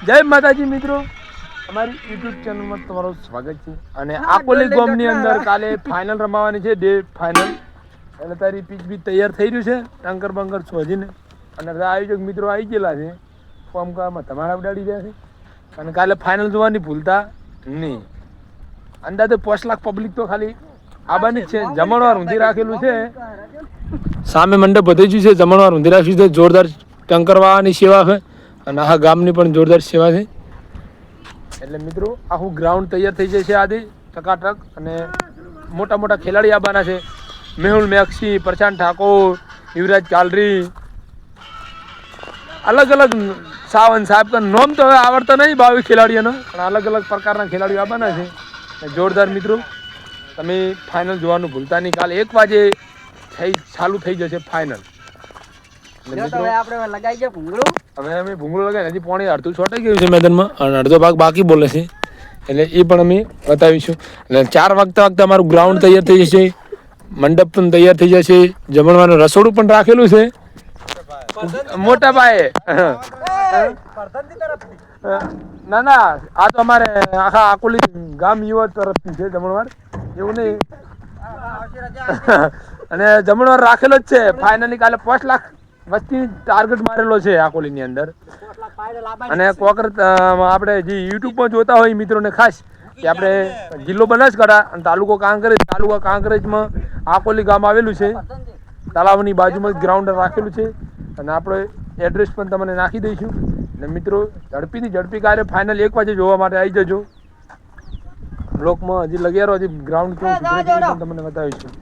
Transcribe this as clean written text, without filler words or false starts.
જય માતાજી મિત્રો, અમારી યુટ્યુબ ચેનલમાં તમારું સ્વાગત છે. અને આકોલી ગામની અંદર કાલે ફાઇનલ રમાવાની છે, ડે ફાઇનલ. એટલે તારી પીચ બી તૈયાર થઈ રહ્યું છે, ટંકર બંકર શોધીને. અને આયોજક મિત્રો આવી ગયેલા છે, ફોર્મ કરવામાં તમારા ઉડાડી રહ્યા છે. અને કાલે ફાઇનલ જોવાની ભૂલતા નહીં. અંદાજે 5 લાખ પબ્લિક તો ખાલી આબાની જ છે. જમણવાર ઊંધી રાખેલું છે, સામે મંડપ વધી ગયું છે. જમણવાર ઊંધી રાખ્યું છે, જોરદાર ટંકરવાની સેવા છે. અને આ ગામની પણ જોરદાર સેવા છે. એટલે મિત્રો આખું ગ્રાઉન્ડ તૈયાર થઈ જાય છે આદિ ટકાટક. અને મોટા મોટા ખેલાડી આવવાના છે. મેહુલ મેક્સી, પ્રશાંત ઠાકોર, યુવરાજ કાલરી, અલગ અલગ સાવન સાહેબ કા નામ તો હવે આવડતા નહીં 22 ખેલાડીઓનો, પણ અલગ અલગ પ્રકારના ખેલાડીઓ આવવાના છે. જોરદાર મિત્રો, તમે ફાઇનલ જોવાનું ભૂલતા નહીં. કાલે 1 વાગે ચાલુ થઈ જશે ફાઇનલ. આપણે લગાઈ ગયા ભૂંગળું. હવે અમે ભૂંગળું લગાવીને હજી પાણી અડધું છોટાઈ ગયું છે મેદાનમાં, અને અડધો ભાગ બાકી બોલે છે. એટલે એ પણ અમે બતાવીશું. એટલે 4 વાગતા અમારું ગ્રાઉન્ડ તૈયાર થઈ જશે, મંડપ પણ તૈયાર થઈ જશે, જમણવાનું રસોડું પણ રાખેલું છે મોટા પાયે. ના ના, આ તો અમારે આખા આકોલી ગામ યુવા તરફથી છે જમણવાર, એવું નહીં. અને જમણવાર રાખેલો જ છે. ફાઇનલી કાલે 5 લાખ વસ્તી ટાર્ગેટ મારેલો છે આકોલીની અંદર. અને કોકર આપણે જે યુટ્યુબમાં જોતા હોય મિત્રોને ખાસ કે આપણે જિલ્લો બનાસકાંઠા અને તાલુકો કાંકરેજમાં આકોલી ગામ આવેલું છે. તળાવની બાજુમાં જ ગ્રાઉન્ડ રાખેલું છે. અને આપણે એડ્રેસ પણ તમને નાખી દઈશું. અને મિત્રો ઝડપી કાર્ય ફાઇનલ 1 વાગે જોવા માટે આવી જજો. બ્લોકમાં હજી લગેરો, હજી ગ્રાઉન્ડ કેવું તમને બતાવીશું.